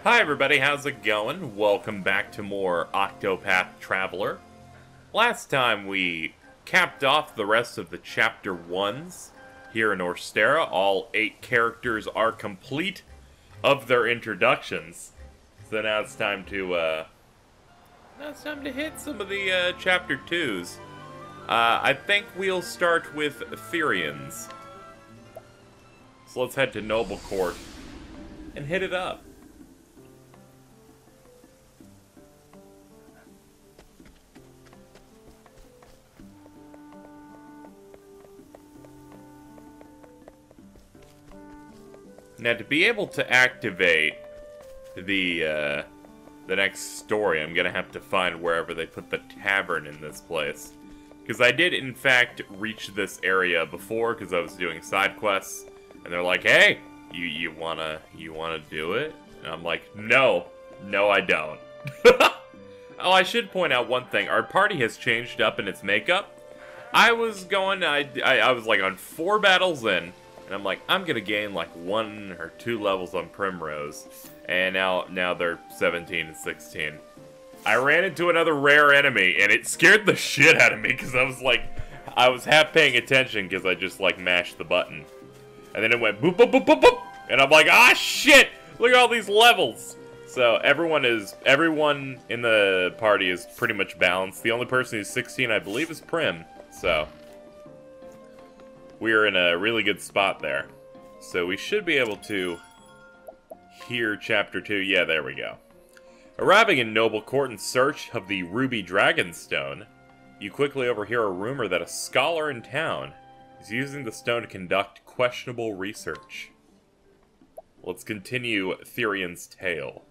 Hi everybody, how's it going? Welcome back to more Octopath Traveler. Last time we capped off the rest of the Chapter 1s here in Orstera. All 8 characters are complete of their introductions. So now it's time to, hit some of the Chapter 2s. I think we'll start with Therion's. So let's head to Noble Court and hit it up. Now, to be able to activate the next story, I'm gonna have to find wherever they put the tavern in this place. Because I did, in fact, reach this area before, because I was doing side quests, and they're like, hey, you wanna do it? And I'm like, no, I don't. Oh, I should point out one thing. Our party has changed up in its makeup. I was like on 4 battles in, and I'm like, I'm gonna gain like 1 or 2 levels on Primrose. And now they're 17 and 16. I ran into another rare enemy, and it scared the shit out of me, because I was half paying attention, because I just like mashed the button. And then it went boop, boop, boop, boop, boop. And I'm like, ah shit! Look at all these levels! So everyone in the party is pretty much balanced. The only person who's 16, I believe, is Prim. So we're in a really good spot there. So we should be able to hear Chapter 2. Yeah, there we go. Arriving in Noble Court in search of the Ruby Dragonstone, you quickly overhear a rumor that a scholar in town is using the stone to conduct questionable research. Let's continue Therion's tale.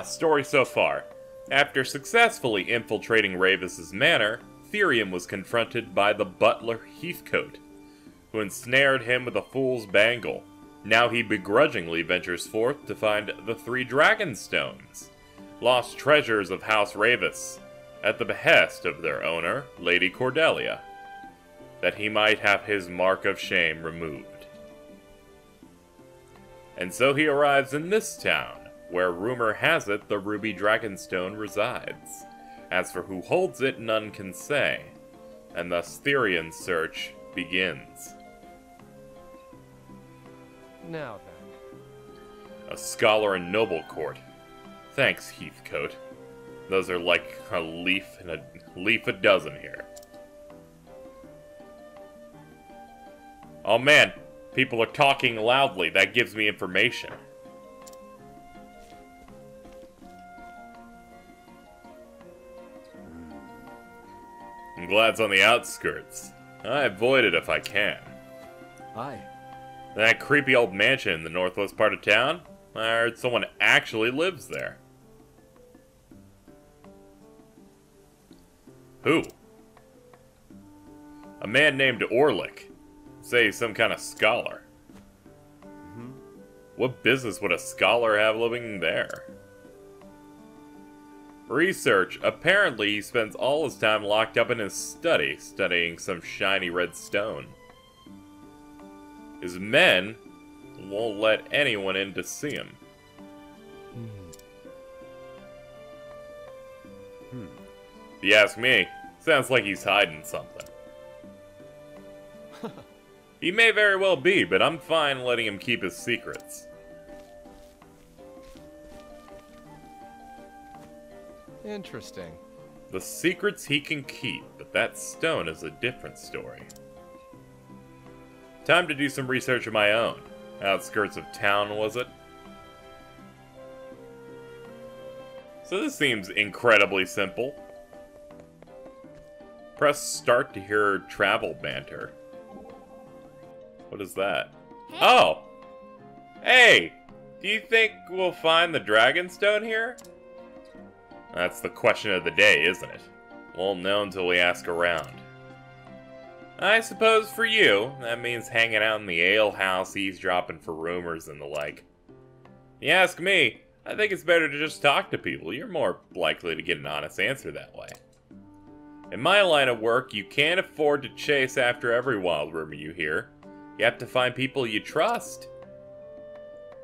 Story so far. After successfully infiltrating Ravis's manor, Therion was confronted by the butler Heathcote, who ensnared him with a fool's bangle. Now he begrudgingly ventures forth to find the 3 Dragonstones, lost treasures of House Ravis, at the behest of their owner, Lady Cordelia, that he might have his mark of shame removed. And so he arrives in this town, where rumor has it the Ruby Dragonstone resides. As for who holds it, none can say, and thus Therion's search begins. Now then. A scholar in Noble Court. Thanks, Heathcote. Those are like a leaf a dozen here. Oh man, people are talking loudly. That gives me information. I'm glad it's on the outskirts. I avoid it if I can. Aye. That creepy old mansion in the northwest part of town? I heard someone actually lives there. Who? A man named Orlick. Say he's some kind of scholar. Mm-hmm. What business would a scholar have living there? Research. Apparently he spends all his time locked up in his study, studying some shiny red stone. His men won't let anyone in to see him. If you ask me, sounds like he's hiding something. He may very well be, but I'm fine letting him keep his secrets. Interesting. The secrets he can keep, but that stone is a different story. Time to do some research of my own. Outskirts of town, was it? So this seems incredibly simple. Press start to hear travel banter. What is that? Hey. Oh! Hey! Do you think we'll find the Dragonstone here? That's the question of the day, isn't it? Won't know until we ask around. I suppose for you, that means hanging out in the alehouse, eavesdropping for rumors and the like. If you ask me, I think it's better to just talk to people. You're more likely to get an honest answer that way. In my line of work, you can't afford to chase after every wild rumor you hear. You have to find people you trust.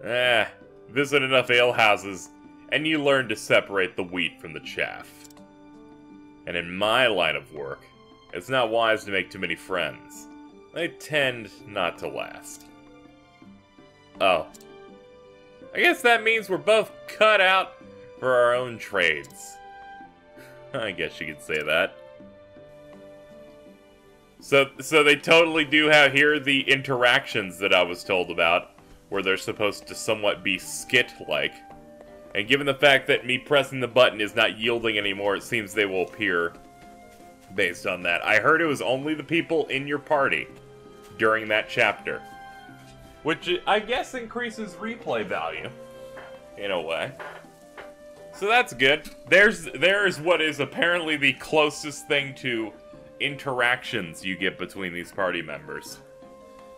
Visit enough alehouses, and you learn to separate the wheat from the chaff. And in my line of work, it's not wise to make too many friends. They tend not to last. Oh. I guess that means we're both cut out for our own trades. I guess you could say that. So they totally do have, here are the interactions that I was told about, where they're supposed to somewhat be skit-like. And given the fact that me pressing the button is not yielding anymore, it seems they will appear based on that. I heard it was only the people in your party during that chapter. Which I guess increases replay value, in a way. So that's good. There's what is apparently the closest thing to interactions you get between these party members.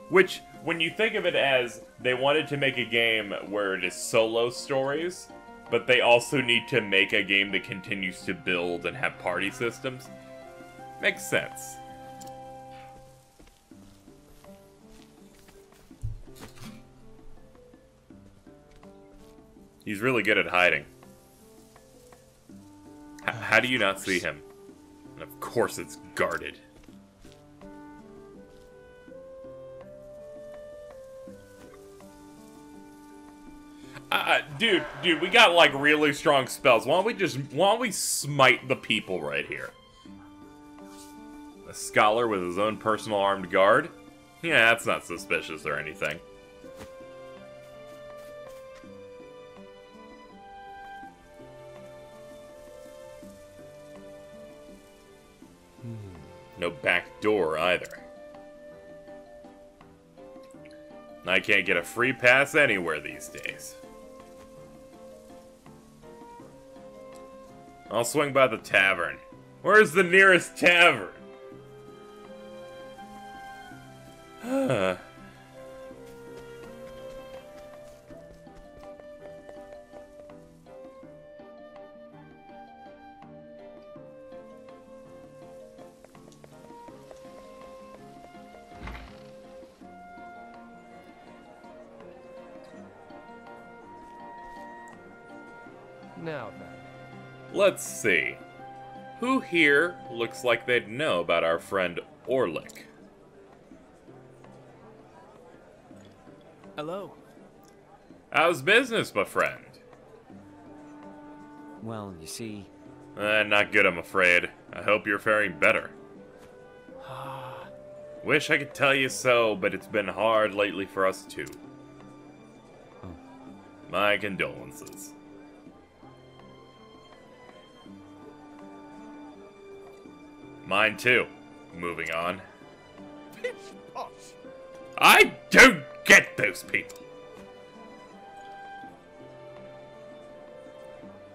Which, when you think of it as they wanted to make a game where it is solo stories, but they also need to make a game that continues to build and have party systems, makes sense. He's really good at hiding. How do you not see him? And of course it's guarded. Dude, we got like really strong spells. Why don't we smite the people right here? A scholar with his own personal armed guard? Yeah, that's not suspicious or anything. No back door either. I can't get a free pass anywhere these days. I'll swing by the tavern. Where's the nearest tavern? Now then. Let's see. Who here looks like they'd know about our friend Orlick? Hello. How's business, my friend? Well, you see... Not good, I'm afraid. I hope you're faring better. Wish I could tell you so, but it's been hard lately for us too. Oh. My condolences. Mine too. Moving on. Pish posh. I don't get those people.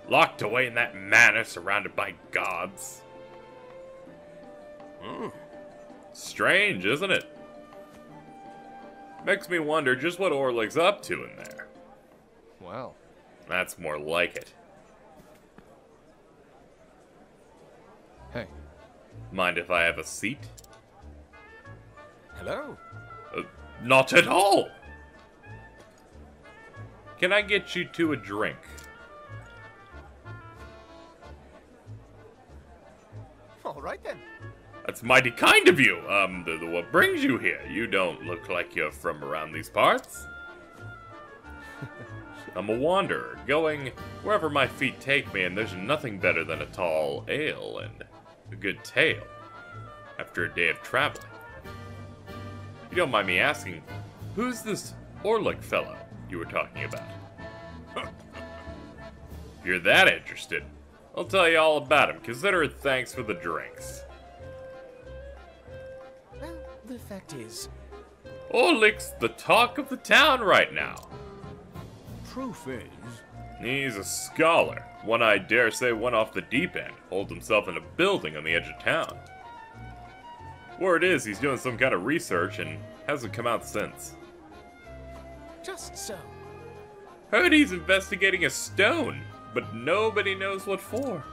Locked away in that manor surrounded by gods. Strange, isn't it? Makes me wonder just what Orlick's up to in there. Well. That's more like it. Hey. Mind if I have a seat? Hello. Not at all! Can I get you two a drink? All right then. That's mighty kind of you. What brings you here? You don't look like you're from around these parts. I'm a wanderer, going wherever my feet take me, and there's nothing better than a tall ale and a good tale after a day of traveling. If you don't mind me asking, who's this Orlick fellow you were talking about? If you're that interested, I'll tell you all about him. Consider it thanks for the drinks. Well, the fact is, Orlick's the talk of the town right now. proof is, He's a scholar. One I dare say went off the deep end, holds himself in a building on the edge of town. Word is he's doing some kind of research and hasn't come out since. just so. Heard he's investigating a stone, but nobody knows what for.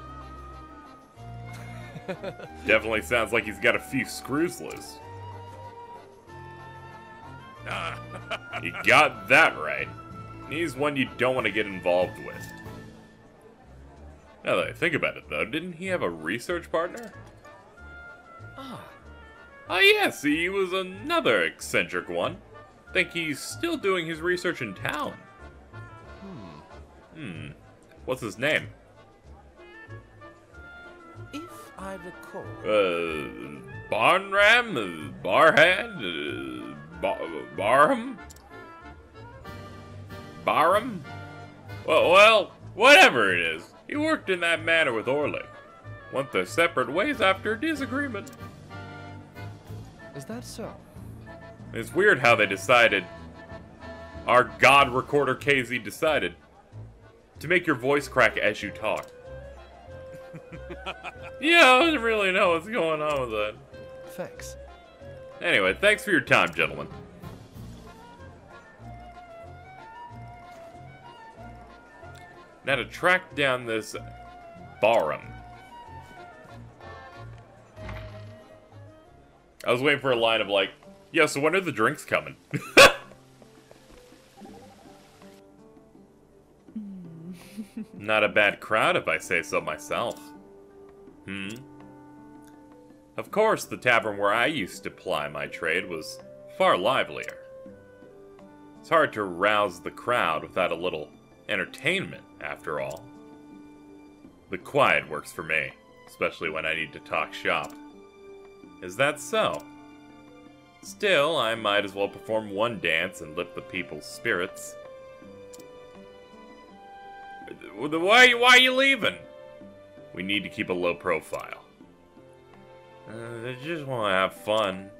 Definitely sounds like he's got a few screws loose. You got that right. He's one you don't want to get involved with. Now that I think about it, though, didn't he have a research partner? Oh yes, he was another eccentric one. Think he's still doing his research in town. What's his name? If I recall... Barham? Barham? Barham? Barham? Well, whatever it is. He worked in that manor with Orlick. Went their separate ways after a disagreement. Is that so? It's weird how they decided. Our god recorder KZ decided to make your voice crack as you talk. Yeah, I don't really know what's going on with that. Thanks. Anyway, thanks for your time, gentlemen. Now to track down this Barham. I was waiting for a line of like, yeah, so when are the drinks coming? Not a bad crowd if I say so myself. Of course, the tavern where I used to ply my trade was far livelier. It's hard to rouse the crowd without a little entertainment, after all. The quiet works for me, especially when I need to talk shop. Is that so? Still, I might as well perform one dance and lift the people's spirits. Why are you leaving? We need to keep a low profile. I just want to have fun.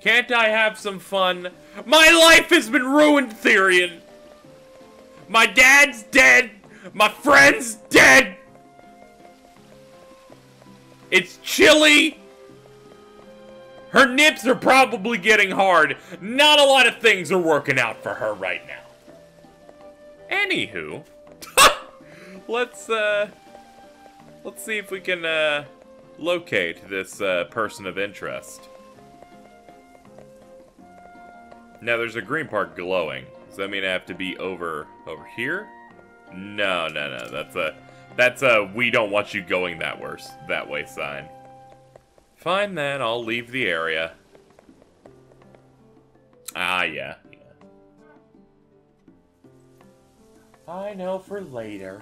Can't I have some fun? My life has been ruined, Therion! My dad's dead! My friend's dead! It's chilly! Her nips are probably getting hard. Not a lot of things are working out for her right now. Anywho, let's see if we can locate this person of interest. Now there's a green part glowing. Does that mean I have to be over here? No. That's a we don't want you going that way sign. Fine then, I'll leave the area. Ah, yeah. I know for later.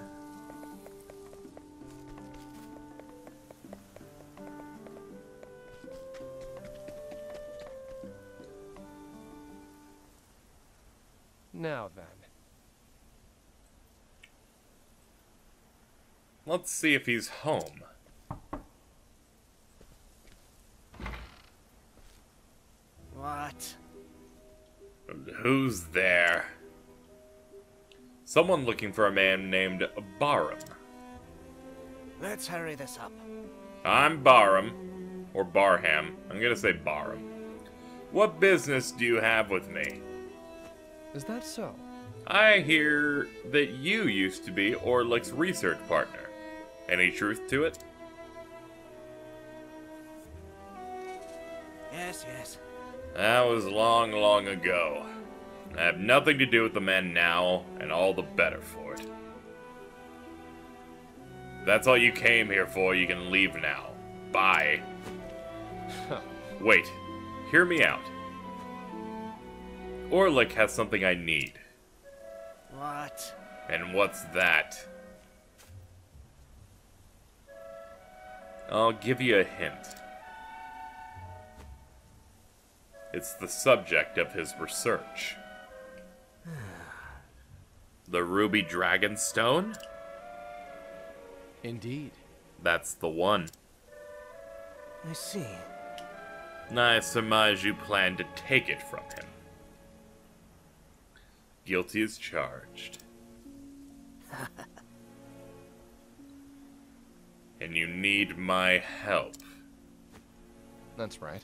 Now then. Let's see if he's home. What? Who's there? Someone looking for a man named Barham. Let's hurry this up. I'm Barham. Or Barham. I'm gonna say Barham. What business do you have with me? Is that so? I hear that you used to be Orlick's research partner. Any truth to it? Yes. That was long, long ago. I have nothing to do with the man now, and all the better for it. If that's all you came here for, you can leave now. Bye. Wait, hear me out. Orlick has something I need. What? And what's that? I'll give you a hint. It's the subject of his research. The ruby Dragonstone? Indeed. That's the one. I see. I surmise you plan to take it from him. Guilty as charged. And you need my help. That's right.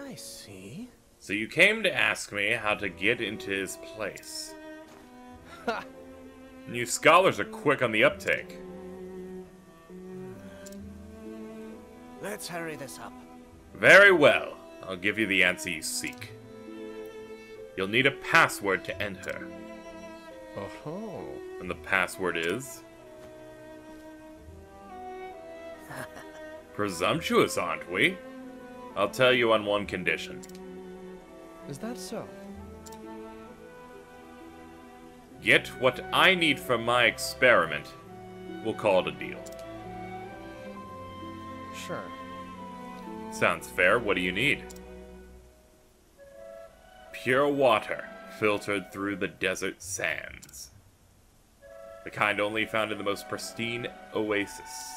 I see. So you came to ask me how to get into his place. Ha! You scholars are quick on the uptake. Let's hurry this up. Very well. I'll give you the answer you seek. You'll need a password to enter. Oh. And the password is... Presumptuous, aren't we? I'll tell you on one condition. Is that so? Get what I need from my experiment. We'll call it a deal. Sure. Sounds fair. What do you need? Pure water, filtered through the desert sands. The kind only found in the most pristine oasis.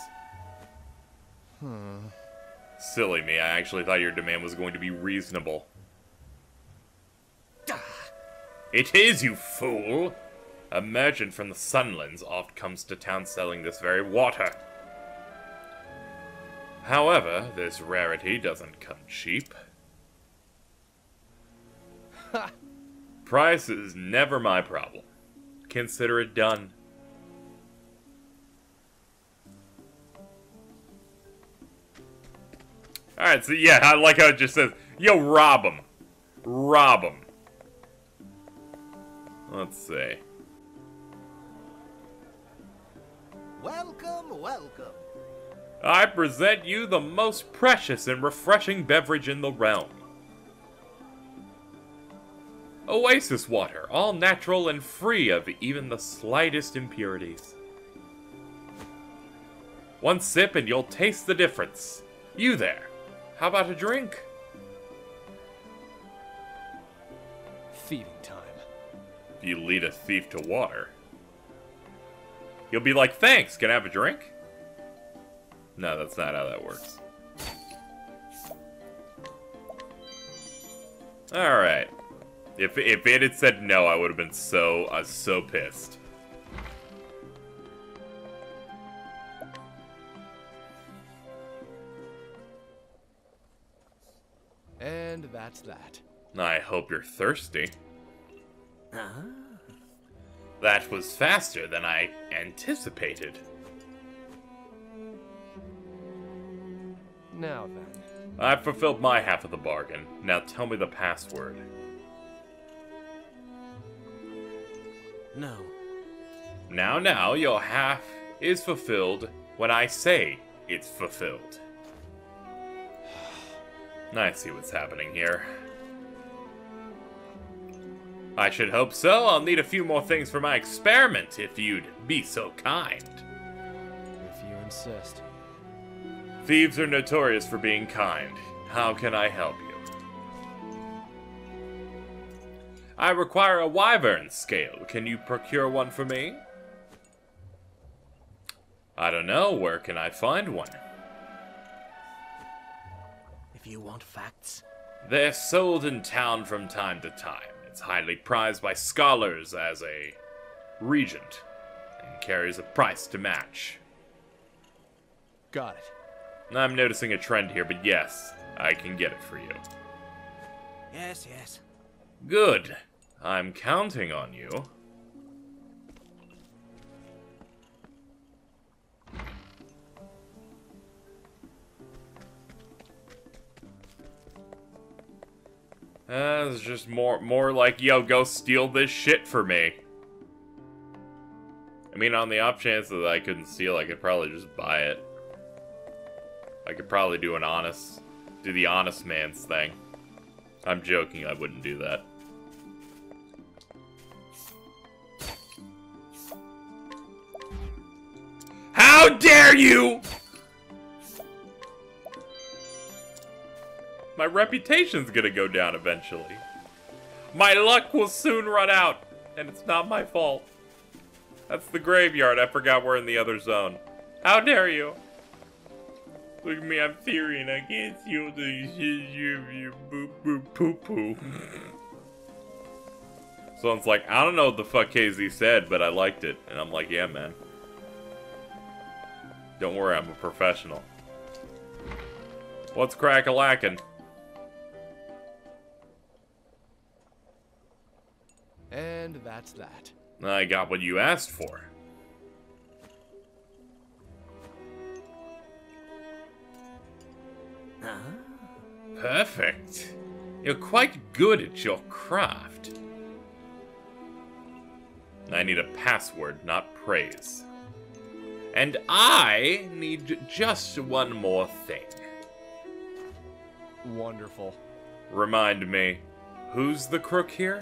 Silly me, I actually thought your demand was going to be reasonable. It is, you fool! A merchant from the Sunlands oft comes to town selling this very water. However, this rarity doesn't come cheap. Price is never my problem. Consider it done. Alright, so yeah, I like how it just says, yo, rob him. Rob him. Let's see. Welcome, welcome. I present you the most precious and refreshing beverage in the realm. Oasis water, all natural and free of even the slightest impurities. One sip and you'll taste the difference. You there, how about a drink? Thieving time. If you lead a thief to water, you'll be like, thanks, can I have a drink? No, that's not how that works. Alright. If it had said no, I would have been so pissed. And that's that. I hope you're thirsty. Ah. That was faster than I anticipated. Now then. I've fulfilled my half of the bargain. Now tell me the password. No. Now, your half is fulfilled when I say it's fulfilled. I see what's happening here. I should hope so. I'll need a few more things for my experiment, if you'd be so kind. If you insist. Thieves are notorious for being kind. How can I help you? I require a wyvern scale. Can you procure one for me? I don't know. Where can I find one? If you want facts. They're sold in town from time to time. It's highly prized by scholars as a regent, and carries a price to match. Got it. I'm noticing a trend here, but yes, I can get it for you. Yes, yes. Good. I'm counting on you. It's just more like, yo, go steal this shit for me. I mean, on the off chance that I couldn't steal, I could probably just buy it. I could probably do the honest man's thing. I'm joking, I wouldn't do that. How dare you! My reputation's gonna go down eventually. My luck will soon run out, and it's not my fault. That's the graveyard. I forgot we're in the other zone. How dare you? Look at me, I'm Therion. I can't steal the shit, you boop boop poo poo. Someone's like, I don't know what the fuck KZ said, but I liked it. And I'm like, yeah, man. Don't worry, I'm a professional. What's crack-a-lackin'? And that's that. I got what you asked for. Perfect. You're quite good at your craft. I need a password, not praise. And I need just one more thing. Wonderful. Remind me, who's the crook here?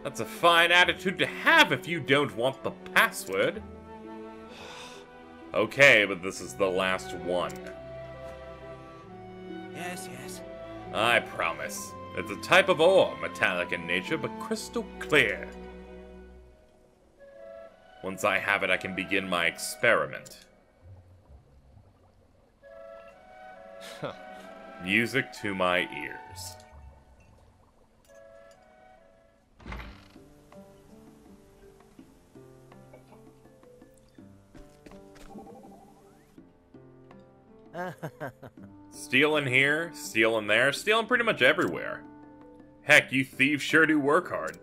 That's a fine attitude to have if you don't want the password. Okay, but this is the last one. Yes, yes. I promise. It's a type of ore, metallic in nature, but crystal clear. Once I have it, I can begin my experiment. Music to my ears. Stealing here, stealing there, stealing pretty much everywhere. Heck, you thieves sure do work hard.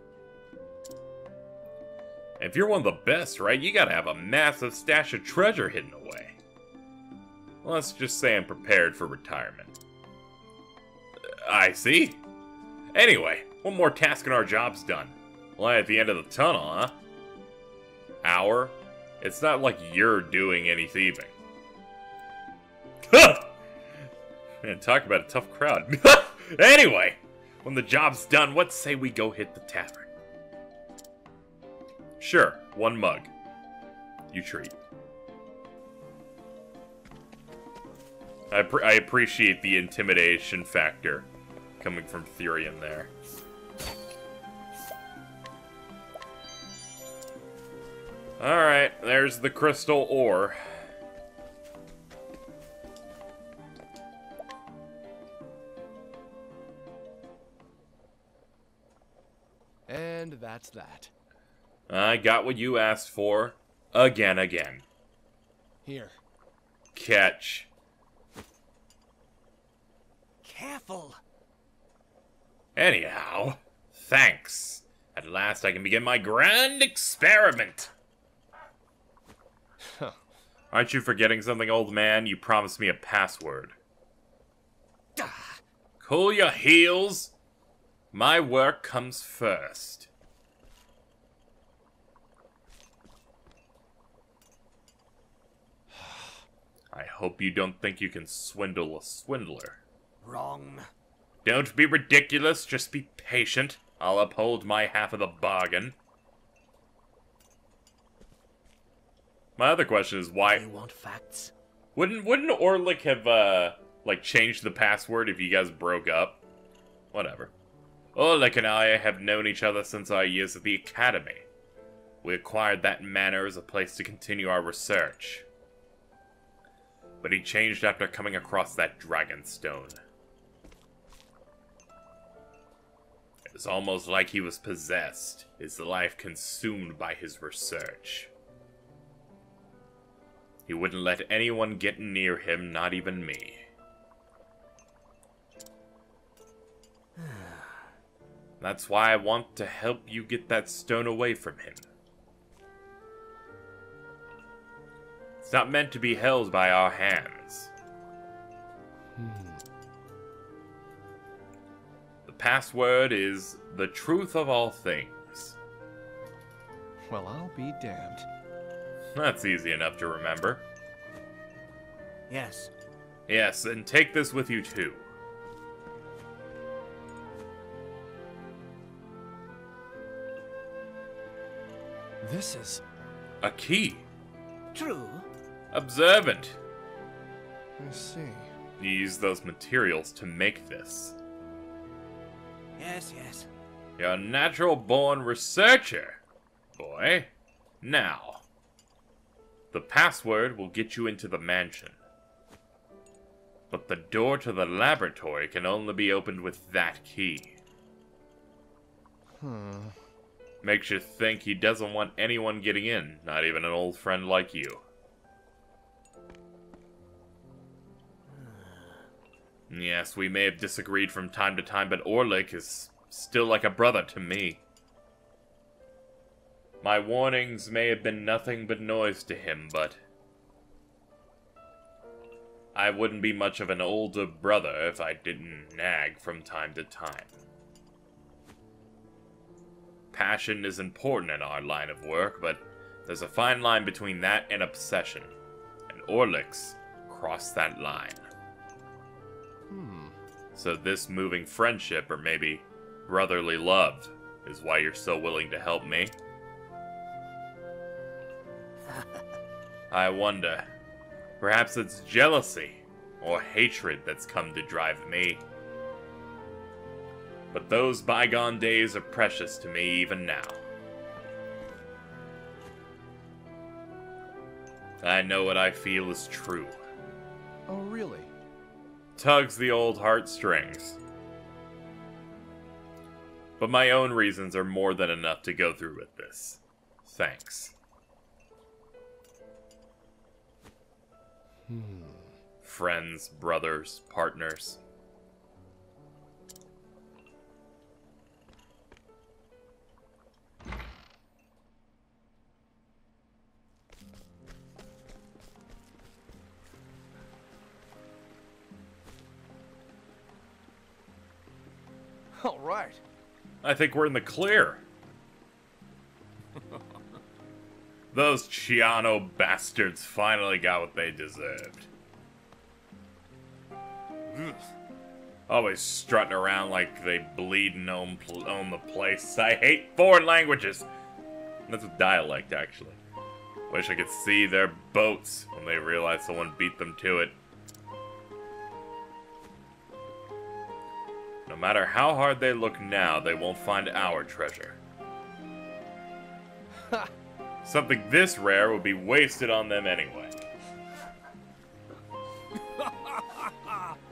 If you're one of the best, right, you gotta have a massive stash of treasure hidden away. Let's just say I'm prepared for retirement. I see. Anyway, one more task and our job's done. Light at the end of the tunnel, huh? Hour? It's not like you're doing any thieving. Man, talk about a tough crowd. Anyway, when the job's done, let's say we go hit the tavern. Sure, one mug. You treat. I appreciate the intimidation factor coming from Therion there. Alright, there's the crystal ore. And that's that. I got what you asked for. Again. Here. Catch. Careful. Anyhow, thanks. At last I can begin my grand experiment. Aren't you forgetting something, old man? You promised me a password. Cool your heels. My work comes first. I hope you don't think you can swindle a swindler. Wrong. Don't be ridiculous, just be patient. I'll uphold my half of the bargain. My other question is why... You want facts? Wouldn't Orlick have, like, changed the password if you guys broke up? Whatever. Orlick and I have known each other since our years at the academy. We acquired that manor as a place to continue our research. But he changed after coming across that Dragonstone. It was almost like he was possessed, his life consumed by his research. He wouldn't let anyone get near him, not even me. That's why I want to help you get that stone away from him. It's not meant to be held by our hands. The password is the truth of all things. Well, I'll be damned. That's easy enough to remember. Yes. Yes, and take this with you too. This is... A key. True. Observant. I see. You use those materials to make this. Yes, yes. You're a natural-born researcher, boy. Now, the password will get you into the mansion. But the door to the laboratory can only be opened with that key. Makes you think he doesn't want anyone getting in, not even an old friend like you. Yes, we may have disagreed from time to time, but Orlick is still like a brother to me. My warnings may have been nothing but noise to him, but I wouldn't be much of an older brother if I didn't nag from time to time. Passion is important in our line of work, but there's a fine line between that and obsession. And Orlick's crossed that line. So this moving friendship, or maybe brotherly love, is why you're so willing to help me? I wonder. Perhaps it's jealousy or hatred that's come to drive me. But those bygone days are precious to me even now. I know what I feel is true. Oh, really? Tugs the old heartstrings. But my own reasons are more than enough to go through with this. Thanks. Friends, brothers, partners. All right. I think we're in the clear. Those Chiano bastards finally got what they deserved. Always strutting around like they bleed and own the place. I hate foreign languages. That's a dialect, actually. Wish I could see their boats when they realize someone beat them to it. No matter how hard they look now, they won't find our treasure. Something this rare would be wasted on them anyway.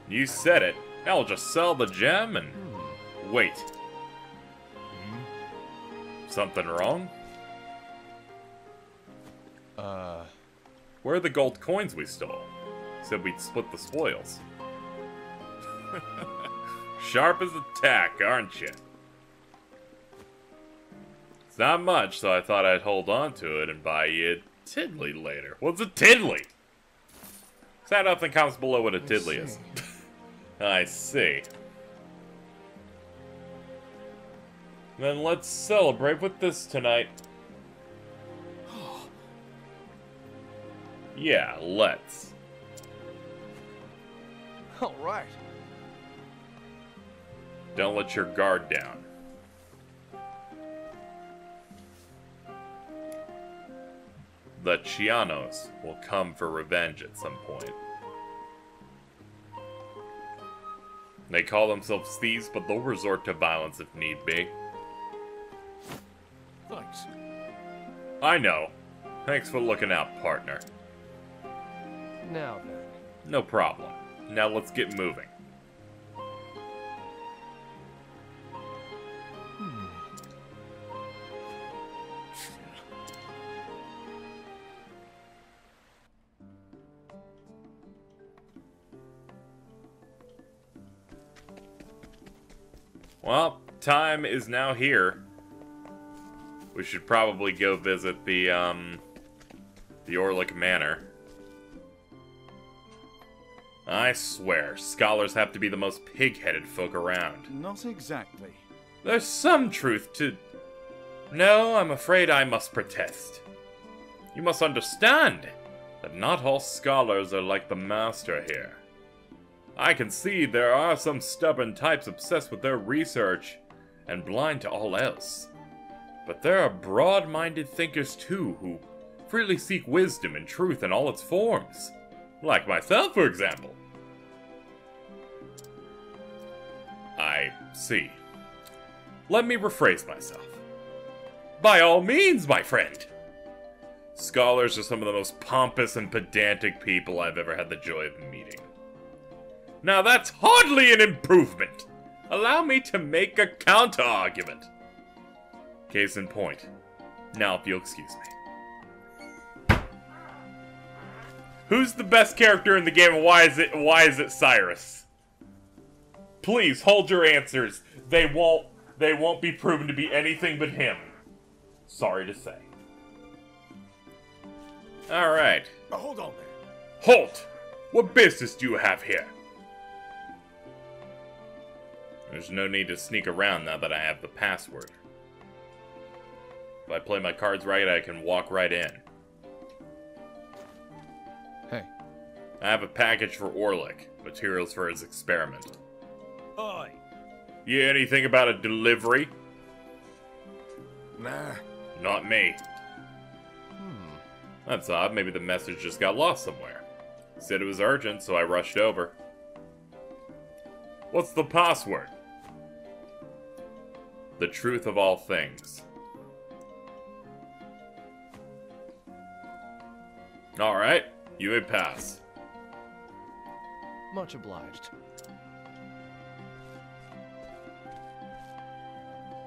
You said it. I'll just sell the gem and wait. Something wrong? Where are the gold coins we stole? Said we'd split the spoils. Sharp as a tack, aren't you? It's not much, so I thought I'd hold on to it and buy you a tiddly later. What's a tiddly? Sound up in the comments below what a tiddly is. I see. Then let's celebrate with this tonight. Yeah, let's. All right. Don't let your guard down. The Chianos will come for revenge at some point. They call themselves thieves, but they'll resort to violence if need be. Thanks. I know. Thanks for looking out, partner. Now then. No problem. Now let's get moving. Well, time is now here. We should probably go visit the Orlick manor. I swear, scholars have to be the most pig-headed folk around. Not exactly. There's some truth to... No, I'm afraid I must protest. You must understand that not all scholars are like the master here. I can see there are some stubborn types obsessed with their research and blind to all else. But there are broad-minded thinkers too who freely seek wisdom and truth in all its forms. Like myself, for example. I see. Let me rephrase myself. By all means, my friend! Scholars are some of the most pompous and pedantic people I've ever had the joy of meeting. Now that's hardly an improvement! Allow me to make a counter-argument. Case in point. Now, if you'll excuse me. Who's the best character in the game, and why is it Cyrus? Please, hold your answers. They won't be proven to be anything but him. Sorry to say. Alright. Hold on there. Halt! What business do you have here? There's no need to sneak around now that I have the password. If I play my cards right, I can walk right in. Hey. I have a package for Orlick. Materials for his experiment. Oi. You hear anything about a delivery? Nah. Not me. That's odd. Maybe the message just got lost somewhere. Said it was urgent, so I rushed over. What's the password? The truth of all things. Alright, you may pass. Much obliged.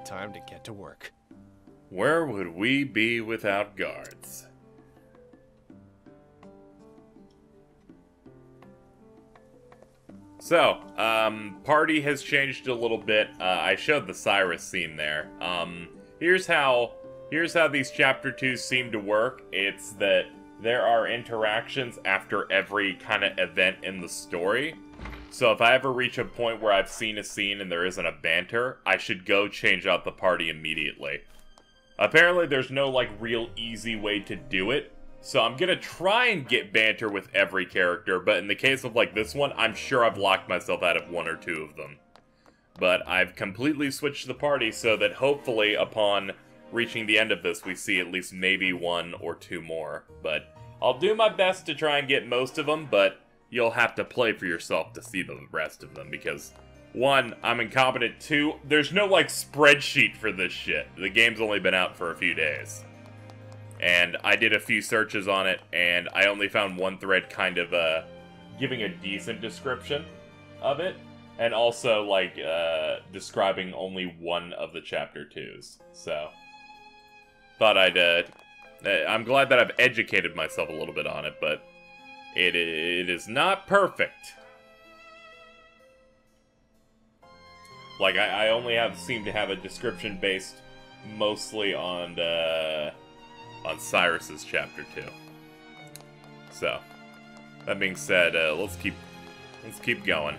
Time to get to work. Where would we be without guards? So, party has changed a little bit. I showed the Cyrus scene there. Here's how these chapter 2s seem to work. It's that there are interactions after every kind of event in the story. So if I ever reach a point where I've seen a scene and there isn't a banter, I should go change out the party immediately. Apparently there's no, like, real easy way to do it. So I'm gonna try and get banter with every character, but in the case of, like, this one, I'm sure I've locked myself out of 1 or 2 of them. But I've completely switched the party so that hopefully upon reaching the end of this, we see at least maybe 1 or 2 more. But I'll do my best to try and get most of them, but you'll have to play for yourself to see the rest of them, because 1, I'm incompetent, 2, there's no, like, spreadsheet for this shit. The game's only been out for a few days. And I did a few searches on it, and I only found one thread kind of, giving a decent description of it, and also, like, describing only 1 of the chapter 2s. So, thought I'd, I'm glad that I've educated myself a little bit on it, but it is not perfect. Like, I only seem to have a description based mostly on Cyrus's chapter 2. So, that being said, let's keep going.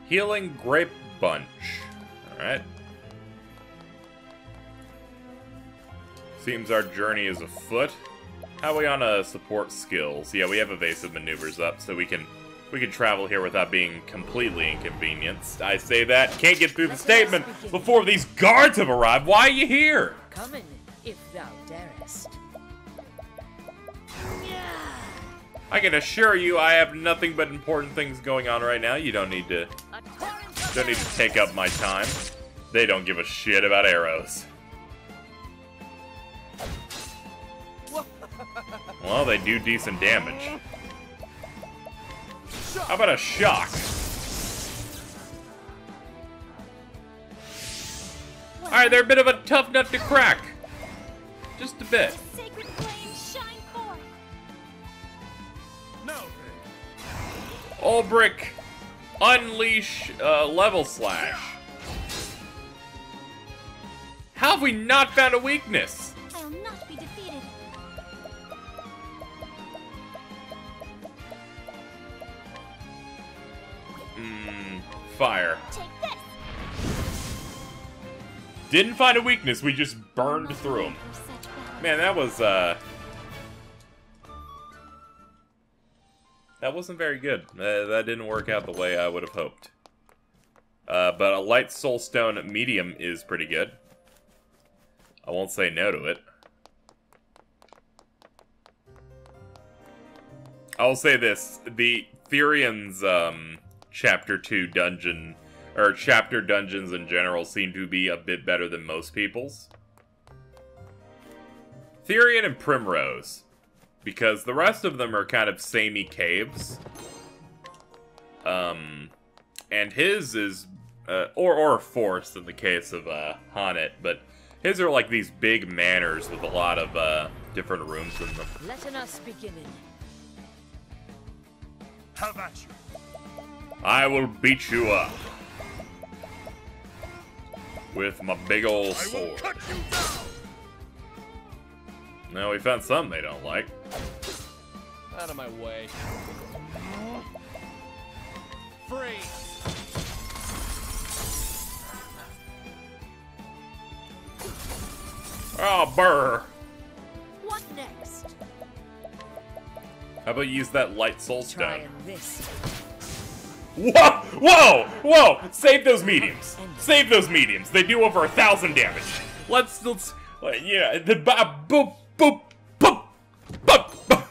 Healing Grape Bunch. Alright. Seems our journey is afoot. How are we on support skills? Yeah, we have evasive maneuvers up, so we can travel here without being completely inconvenienced. I say that. Can't get through the statement before these guards have arrived. Why are you here? Come in, if thou darest. I can assure you I have nothing but important things going on right now. You don't need to take up my time. They don't give a shit about arrows. Well, they do decent damage. How about a shock? Alright, they're a bit of a tough nut to crack. Just a bit. Sacred flames shine forth. No. Ulbrick, unleash level slash. How have we not found a weakness? I'll not be defeated. Fire. Take this. Didn't find a weakness, we just burned through them. Man, that was, that wasn't very good. That didn't work out the way I would have hoped. But a light soulstone medium is pretty good. I won't say no to it. I'll say this, the Therion's, Chapter 2 dungeon, or chapter dungeons in general seem to be a bit better than most people's. Therion and Primrose, because the rest of them are kind of samey caves. And his is, or forest in the case of Hanet, but his are like these big manors with a lot of different rooms in them. Let us begin. How about you? I will beat you up with my big old sword. Now we found something they don't like. Out of my way. Freeze! Oh, burr. What next? How about you use that light soul stone? Try this. Whoa! Whoa! Whoa! Save those mediums. Save those mediums. They do over 1,000 damage. Let's yeah. The boop boop boop boop boop.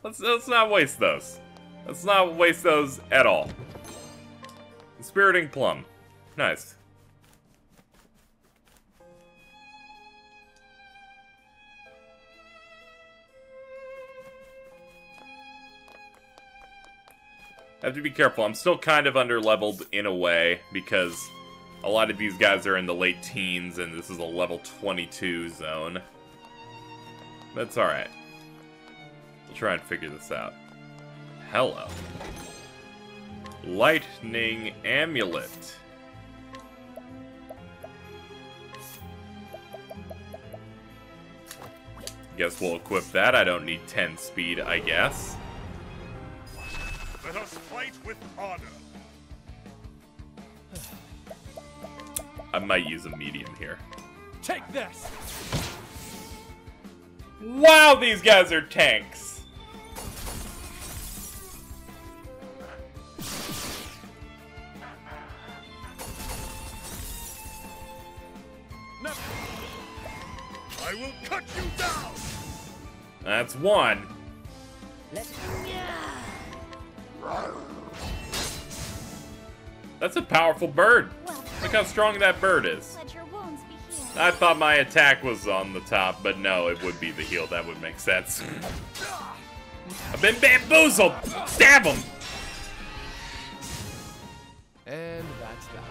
Let's not waste those. Let's not waste those at all. Inspiriting plum. Nice. I have to be careful. I'm still kind of under-leveled in a way, because a lot of these guys are in the late teens, and this is a level 22 zone. That's alright. We'll try and figure this out. Hello. Lightning Amulet. Guess we'll equip that. I don't need 10 speed, I guess. Let us fight with honor. I might use a medium here. Take this! Wow, these guys are tanks! No. I will cut you down! That's one. Let That's a powerful bird. Look how strong that bird is. Let your wounds be healed. I thought my attack was on the top, but no, it would be the heal. That would make sense. I've been bamboozled! Stab him! And that's that.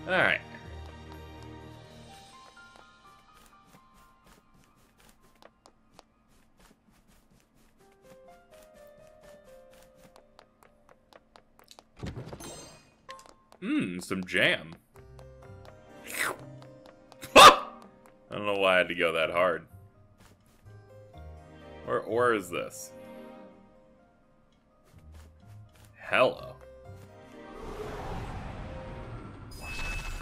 Alright. Some jam. I don't know why I had to go that hard. Where is this? Hello.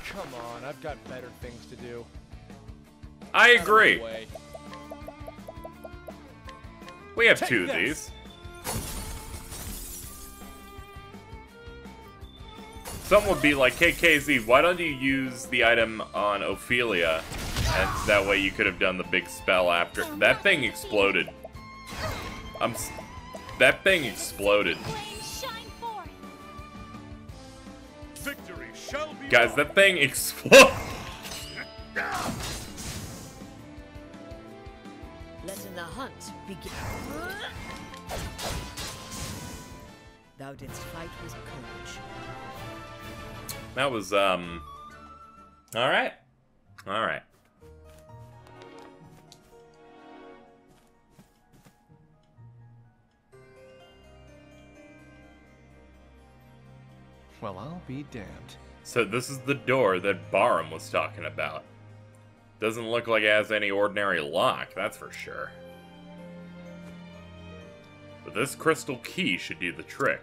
Come on, I've got better things to do. I Out of my agree. way. We have Take two of this. these. Some would be like, hey KZ, why don't you use the item on Ophelia? And that way you could have done the big spell after. That thing exploded. That thing exploded. Flames shine forth. Victory shall be Guys, ours. that thing exploded. Letting the hunt begin. Thou didst fight with courage. That was, alright. Alright. Well, I'll be damned. So this is the door that Barham was talking about. Doesn't look like it has any ordinary lock, that's for sure. But this crystal key should do the trick.